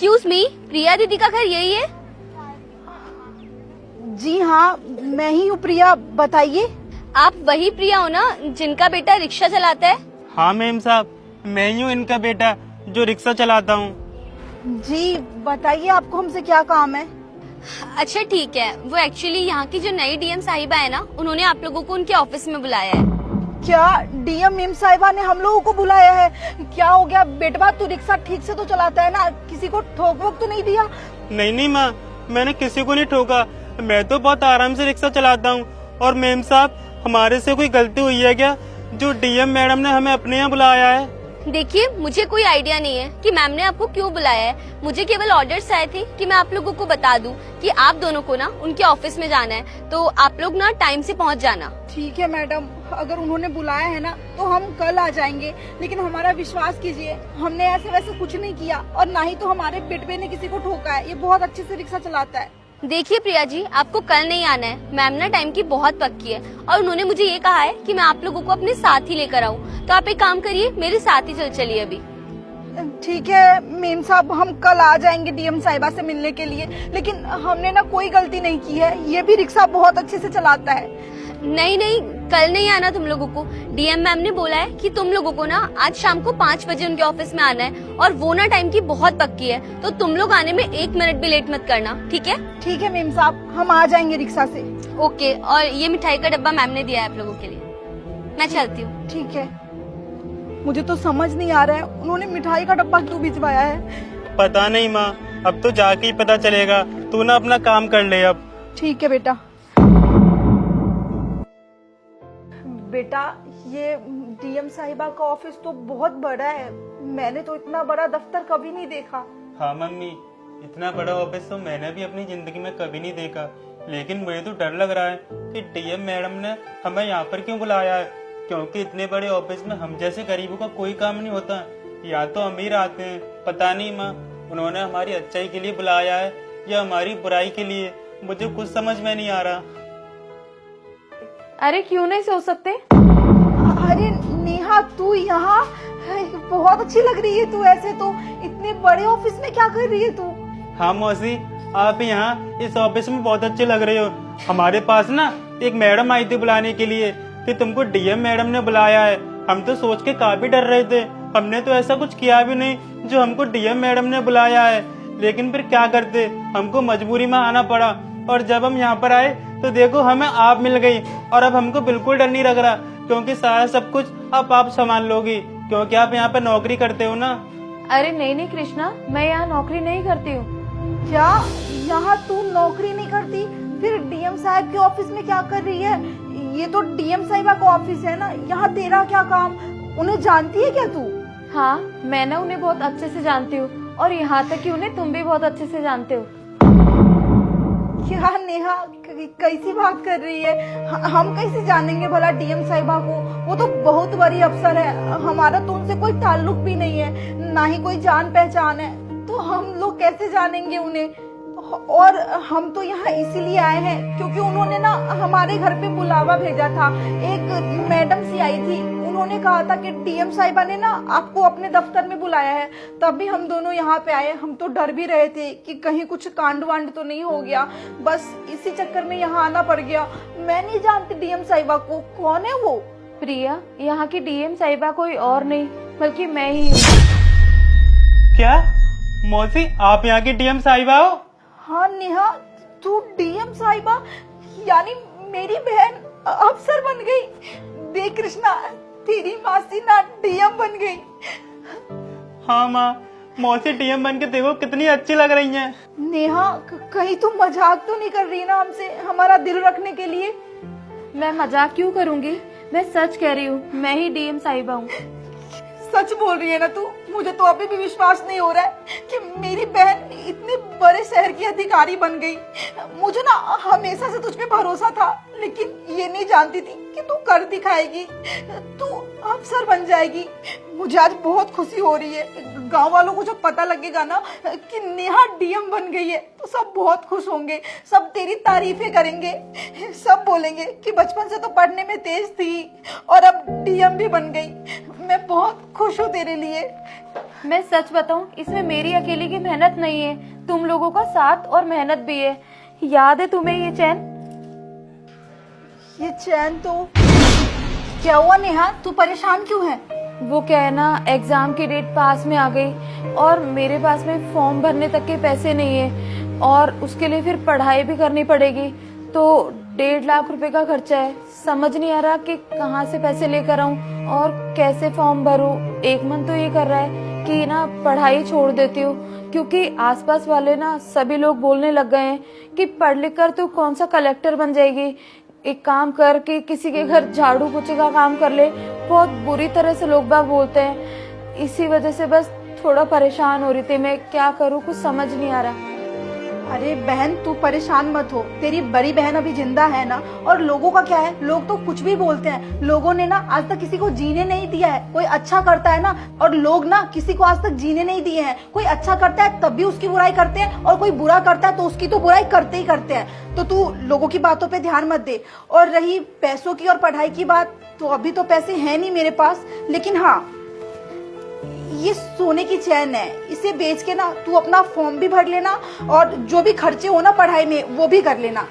Excuse me, प्रिया दीदी का घर यही है? जी हाँ, मैं ही हूँ प्रिया, बताइए। आप वही प्रिया हो ना जिनका बेटा रिक्शा चलाता है? हाँ मैम साहब, मैं ही हूँ इनका बेटा जो रिक्शा चलाता हूँ। जी बताइए, आपको हमसे क्या काम है? अच्छा ठीक है, वो एक्चुअली यहाँ की जो नई डीएम साहिबा है ना, उन्होंने आप लोगों को उनके ऑफिस में बुलाया है। क्या डीएम मेम साहिबा ने हम लोगों को बुलाया है? क्या हो गया बेटवा, तू रिक्शा ठीक से तो चलाता है ना? किसी को ठोक वोक तो नहीं दिया? नहीं माँ, मैंने किसी को नहीं ठोका, मैं तो बहुत आराम से रिक्शा चलाता हूँ। और मैम साहब, हमारे से कोई गलती हुई है क्या जो डीएम मैडम ने हमें अपने यहाँ बुलाया है? देखिए, मुझे कोई आइडिया नहीं है कि मैम ने आपको क्यों बुलाया है। मुझे केवल ऑर्डर्स आए थे कि मैं आप लोगों को बता दूं कि आप दोनों को ना उनके ऑफिस में जाना है, तो आप लोग ना टाइम से पहुंच जाना। ठीक है मैडम, अगर उन्होंने बुलाया है ना तो हम कल आ जाएंगे, लेकिन हमारा विश्वास कीजिए, हमने ऐसे वैसे कुछ नहीं किया और ना ही तो हमारे बेटवे ने किसी को ठोका है। ये बहुत अच्छे से रिक्शा चलाता है। देखिए प्रिया जी, आपको कल नहीं आना है। मैम ना टाइम की बहुत पक्की है और उन्होंने मुझे ये कहा है कि मैं आप लोगों को अपने साथ ही लेकर आऊं, तो आप एक काम करिए, मेरे साथ ही चलिए अभी। ठीक है मेम साहब, हम कल आ जाएंगे डीएम साहिबा से मिलने के लिए, लेकिन हमने ना कोई गलती नहीं की है। ये भी रिक्शा बहुत अच्छे से चलाता है। नहीं, कल नहीं आना तुम लोगों को। डीएम मैम ने बोला है कि तुम लोगों को ना आज शाम को 5 बजे उनके ऑफिस में आना है, और वो ना टाइम की बहुत पक्की है, तो तुम लोग आने में 1 मिनट भी लेट मत करना, ठीक है? ठीक है मेम साहब, हम आ जाएंगे रिक्शा से। ओके, और ये मिठाई का डब्बा मैम ने दिया है आप लोगों के लिए। मैं चलती हूँ। ठीक है, मुझे तो समझ नहीं आ रहा है उन्होंने मिठाई का डब्बा क्यों भिजवाया है। पता नहीं माँ, अब तो जाके ही पता चलेगा। तू ना अपना काम कर ले अब। ठीक है बेटा। बेटा, ये डीएम साहिबा का ऑफिस तो बहुत बड़ा है, मैंने तो इतना बड़ा दफ्तर कभी नहीं देखा। हाँ मम्मी, इतना बड़ा ऑफिस तो मैंने भी अपनी जिंदगी में कभी नहीं देखा, लेकिन मुझे तो डर लग रहा है कि डीएम मैडम ने हमें यहाँ पर क्यों बुलाया है, क्योंकि इतने बड़े ऑफिस में हम जैसे गरीबों का कोई काम नहीं होता, या तो अमीर आते हैं। पता नहीं माँ, उन्होंने हमारी अच्छाई के लिए बुलाया है या हमारी बुराई के लिए, मुझे कुछ समझ में नहीं आ रहा। अरे क्यों नहीं सो सकते? अरे नेहा, तू यहाँ? बहुत अच्छी लग रही है तू ऐसे तो। इतने बड़े ऑफिस में क्या कर रही है तू? हाँ मौसी, आप यहाँ इस ऑफिस में बहुत अच्छे लग रहे हो। हमारे पास ना एक मैडम आई थी बुलाने के लिए कि तुमको डीएम मैडम ने बुलाया है। हम तो सोच के काफी डर रहे थे, हमने तो ऐसा कुछ किया भी नहीं जो हमको डीएम मैडम ने बुलाया है, लेकिन फिर क्या करते, हमको मजबूरी में आना पड़ा। और जब हम यहाँ पर आए तो देखो हमें आप मिल गई, और अब हमको बिल्कुल डर नहीं लग रहा, क्योंकि सारा सब कुछ अब आप संभाल लोगी, क्योंकि आप यहाँ पे नौकरी करते हो ना। अरे नहीं कृष्णा, मैं यहाँ नौकरी नहीं करती हूँ। क्या यहाँ तू नौकरी नहीं करती? फिर डीएम साहब के ऑफिस में क्या कर रही है? ये तो डीएम साहिबा का ऑफिस है ना, यहाँ तेरा क्या काम? उन्हें जानती है क्या तू? हाँ, मैं ना उन्हें बहुत अच्छे से जानती हूँ, और यहाँ तक कि उन्हें तुम भी बहुत अच्छे से जानते हो। क्या नेहा, कैसी बात कर रही है? हम कैसे जानेंगे भला डीएम साहिबा को? वो तो बहुत बड़ी अफसर है, हमारा तो उनसे कोई ताल्लुक भी नहीं है, ना ही कोई जान पहचान है, तो हम लोग कैसे जानेंगे उन्हें? और हम तो यहाँ इसीलिए आए हैं क्योंकि उन्होंने ना हमारे घर पे बुलावा भेजा था। एक मैडम सी आई थी, उन्होंने कहा था कि डीएम साहिबा ने ना आपको अपने दफ्तर में बुलाया है, तब भी हम दोनों यहाँ पे आए। हम तो डर भी रहे थे कि कहीं कुछ कांड वांड तो नहीं हो गया, बस इसी चक्कर में यहाँ आना पड़ गया। मैं नहीं जानती डीएम साहिबा को, कौन है वो? प्रिया, यहाँ की डीएम साहिबा कोई और नहीं बल्कि मैं ही हूँ। क्या मौसी, आप यहाँ की डीएम साहिबा हो? हाँ नेहा, तू डीएम साहिबा, यानी मेरी बहन अफसर बन गई। देख कृष्णा, तेरी मासी ना डीएम बन गई। हाँ माँ, मौसी डीएम बन के देखो कितनी अच्छी लग रही हैं। नेहा, कहीं तू मजाक तो नहीं कर रही ना हमसे, हमारा दिल रखने के लिए? मैं मजाक क्यों करूँगी, मैं सच कह रही हूँ, मैं ही डीएम साहिबा हूँ। सच बोल रही है ना तू? मुझे तो अभी भी विश्वास नहीं हो रहा है कि मेरी बहन इतने बड़े शहर की अधिकारी बन गई। मुझे ना हमेशा से तुझ पे भरोसा था, लेकिन ये नहीं जानती थी कि तू कर दिखाएगी, तू अफसर बन जाएगी। मुझे आज बहुत खुशी हो रही है। गांव वालों को जब पता लगेगा ना कि नेहा डीएम बन गई है तो सब बहुत खुश होंगे, सब तेरी तारीफें करेंगे, सब बोलेंगे कि बचपन से तो पढ़ने में तेज थी और अब डीएम भी बन गई। मैं बहुत खुश हूँ तेरे लिए। मैं सच बताऊं, इसमें मेरी अकेली की मेहनत नहीं है, तुम लोगों का साथ और मेहनत भी है। याद है तुम्हें ये चैन? ये चैन तो क्या हुआ नेहा, तू परेशान क्यों है? वो क्या है ना, एग्जाम की डेट पास में आ गई और मेरे पास में फॉर्म भरने तक के पैसे नहीं है और उसके लिए फिर पढ़ाई भी करनी पड़ेगी, तो 1.5 लाख रुपए का खर्चा है। समझ नहीं आ रहा कि कहाँ से पैसे लेकर आऊं और कैसे फॉर्म भरूं। एक मन तो ये कर रहा है कि ना पढ़ाई छोड़ देती हूँ, क्योंकि आसपास वाले ना सभी लोग बोलने लग गए हैं कि पढ़ लिख कर तू कौन सा कलेक्टर बन जाएगी, एक काम कर कि किसी के घर झाड़ू पोछे का काम कर ले। बहुत बुरी तरह से लोग बाग बोलते हैं, इसी वजह से बस थोड़ा परेशान हो रही थी। मैं क्या करूँ, कुछ समझ नहीं आ रहा। अरे बहन तू परेशान मत हो, तेरी बड़ी बहन अभी जिंदा है ना। और लोगों का क्या है, लोग तो कुछ भी बोलते हैं। लोगों ने ना आज तक किसी को जीने नहीं दिया है। कोई अच्छा करता है ना, और लोग ना किसी को आज तक जीने नहीं दिए हैं। कोई अच्छा करता है तब भी उसकी बुराई करते हैं, और कोई बुरा करता है तो उसकी तो बुराई करते ही करते हैं। तो तू लोगों की बातों पे ध्यान मत दे। और रही पैसों की और पढ़ाई की बात, तो अभी तो पैसे हैं नहीं मेरे पास, लेकिन हाँ ये सोने की चैन है, इसे बेच के ना तू अपना फॉर्म भी भर लेना और जो भी खर्चे हो ना पढ़ाई में वो भी कर लेना।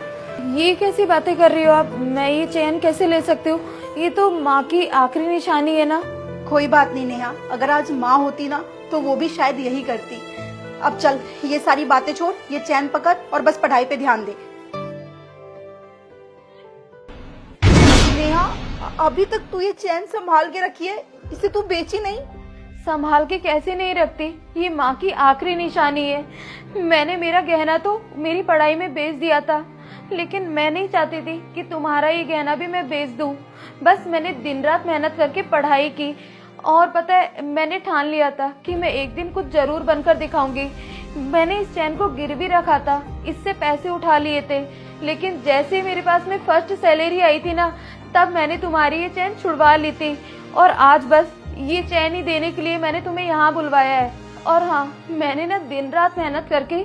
ये कैसी बातें कर रही हो आप? मैं ये चैन कैसे ले सकती हूँ? ये तो माँ की आखिरी निशानी है ना। कोई बात नहीं नेहा, अगर आज माँ होती ना तो वो भी शायद यही करती। अब चल ये सारी बातें छोड़, ये चैन पकड़ और बस पढ़ाई पे ध्यान दे। नेहा अभी तक तू ये चैन संभाल के रखी है, इसे तू बेची नहीं? संभाल के कैसे नहीं रखती, ये माँ की आखिरी निशानी है। मैंने मेरा गहना तो मेरी पढ़ाई में बेच दिया था, लेकिन मैं नहीं चाहती थी कि तुम्हारा ये गहना भी मैं बेच दूं। बस मैंने दिन रात मेहनत करके पढ़ाई की, और पता है मैंने ठान लिया था कि मैं एक दिन कुछ जरूर बनकर दिखाऊंगी। मैंने इस चैन को गिरवी रखा था, इससे पैसे उठा लिए थे, लेकिन जैसे ही मेरे पास में फर्स्ट सैलरी आई थी ना, तब मैंने तुम्हारी ये चैन छुड़वा ली थी। और आज बस ये चैन ही देने के लिए मैंने तुम्हें यहाँ बुलवाया है। और हाँ, मैंने ना दिन रात मेहनत करके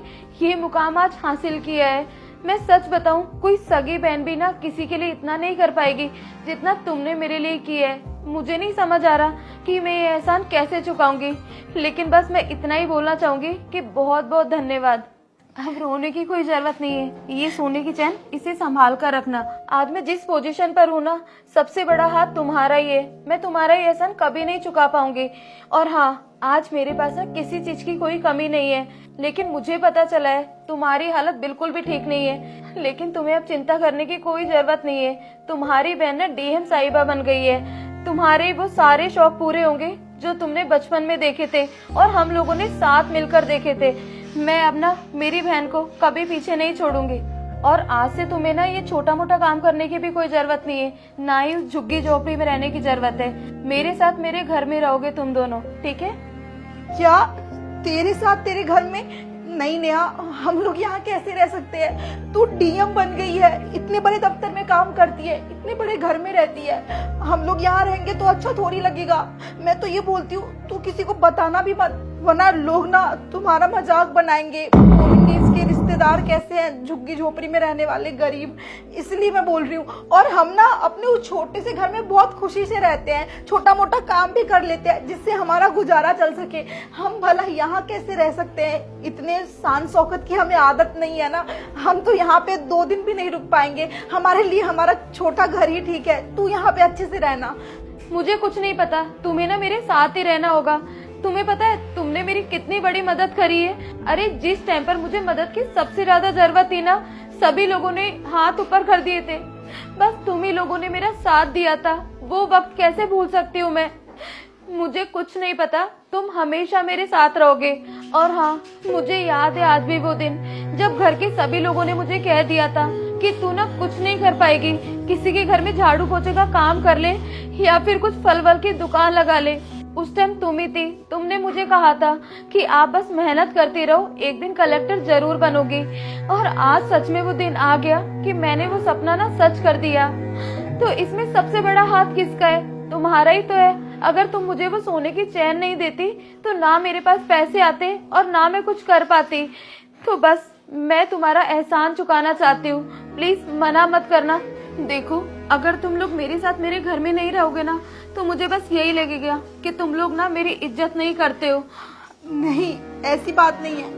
ये मुकाम आज हासिल किया है। मैं सच बताऊं, कोई सगी बहन भी ना किसी के लिए इतना नहीं कर पाएगी जितना तुमने मेरे लिए किया है। मुझे नहीं समझ आ रहा कि मैं ये एहसान कैसे चुकाऊंगी, लेकिन बस मैं इतना ही बोलना चाहूंगी कि बहुत बहुत धन्यवाद। अब रोने की कोई जरूरत नहीं है, ये सोने की चैन, इसे संभाल कर रखना। आज मैं जिस पोजीशन पर हूँ ना, सबसे बड़ा हाथ तुम्हारा ही है। मैं तुम्हारा ये एहसान कभी नहीं चुका पाऊंगी। और हाँ, आज मेरे पास ना किसी चीज की कोई कमी नहीं है, लेकिन मुझे पता चला है तुम्हारी हालत बिल्कुल भी ठीक नहीं है। लेकिन तुम्हें अब चिंता करने की कोई जरूरत नहीं है। तुम्हारी बहन ना डीएम साहिबा बन गई है। तुम्हारे वो सारे शौक पूरे होंगे जो तुमने बचपन में देखे थे और हम लोगों ने साथ मिलकर देखे थे। मैं अब ना मेरी बहन को कभी पीछे नहीं छोड़ूंगी। और आज से तुम्हें ना ये छोटा मोटा काम करने की भी कोई जरूरत नहीं है, ना ही उस झुग्गी झोपड़ी में रहने की जरूरत है। मेरे साथ मेरे घर में रहोगे तुम दोनों, ठीक है? क्या तेरे साथ तेरे घर में? नहीं नेहा, हम लोग यहाँ कैसे रह सकते हैं? तू डीएम बन गई है, इतने बड़े दफ्तर में काम करती है, इतने बड़े घर में रहती है, हम लोग यहाँ रहेंगे तो अच्छा थोड़ी लगेगा। मैं तो ये बोलती हूँ तू किसी को बताना भी मत, वरना लोग ना तुम्हारा मजाक बनाएंगे, बोलेंगे इसके रिश्तेदार कैसे हैं, झुग्गी झोपड़ी में रहने वाले गरीब। इसलिए मैं बोल रही हूँ। और हम ना अपने उस छोटे से घर में बहुत खुशी से रहते हैं, छोटा मोटा काम भी कर लेते हैं जिससे हमारा गुजारा चल सके। हम भला यहाँ कैसे रह सकते हैं? इतने शान शौकत की हमें आदत नहीं है ना। हम तो यहाँ पे 2 दिन भी नहीं रुक पाएंगे। हमारे लिए हमारा छोटा घर ही ठीक है। तू यहाँ पे अच्छे से रहना। मुझे कुछ नहीं पता, तुम्हें ना मेरे साथ ही रहना होगा। तुम्हें पता है तुमने मेरी कितनी बड़ी मदद करी है? अरे जिस टाइम पर मुझे मदद की सबसे ज्यादा जरूरत थी ना, सभी लोगों ने हाथ ऊपर कर दिए थे, बस तुम ही लोगों ने मेरा साथ दिया था। वो वक्त कैसे भूल सकती हूँ मैं? मुझे कुछ नहीं पता, तुम हमेशा मेरे साथ रहोगे। और हाँ, मुझे याद है आज भी वो दिन जब घर के सभी लोगों ने मुझे कह दिया था कि तू ना कुछ नहीं कर पाएगी, किसी के घर में झाड़ू पोछे का काम कर ले या फिर कुछ फल वल की दुकान लगा ले। उस टाइम तुम ही थी, तुमने मुझे कहा था कि आप बस मेहनत करती रहो, एक दिन कलेक्टर जरूर बनोगी। और आज सच में वो दिन आ गया कि मैंने वो सपना ना सच कर दिया। तो इसमें सबसे बड़ा हाथ किसका है? तुम्हारा ही तो है। अगर तुम मुझे वो सोने की चैन नहीं देती तो ना मेरे पास पैसे आते और ना मैं कुछ कर पाती। तो बस मैं तुम्हारा एहसान चुकाना चाहती हूँ, प्लीज मना मत करना। देखो, अगर तुम लोग मेरे साथ मेरे घर में नहीं रहोगे ना, तो मुझे बस यही लगेगा कि तुम लोग ना मेरी इज्जत नहीं करते हो। नहीं, ऐसी बात नहीं है।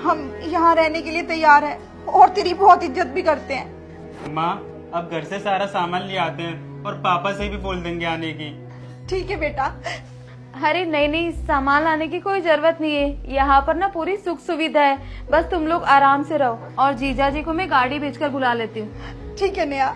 हम यहाँ रहने के लिए तैयार हैं और तेरी बहुत इज्जत भी करते हैं। माँ अब घर से सारा सामान ले आते हैं और पापा से भी बोल देंगे आने की। ठीक है बेटा। अरे नहीं नहीं, सामान लाने की कोई जरूरत नहीं है। यहाँ पर ना पूरी सुख सुविधा है, बस तुम लोग आराम से रहो। और जीजा जी को मैं गाड़ी भेजकर बुला लेती हूँ। ठीक है नेहा।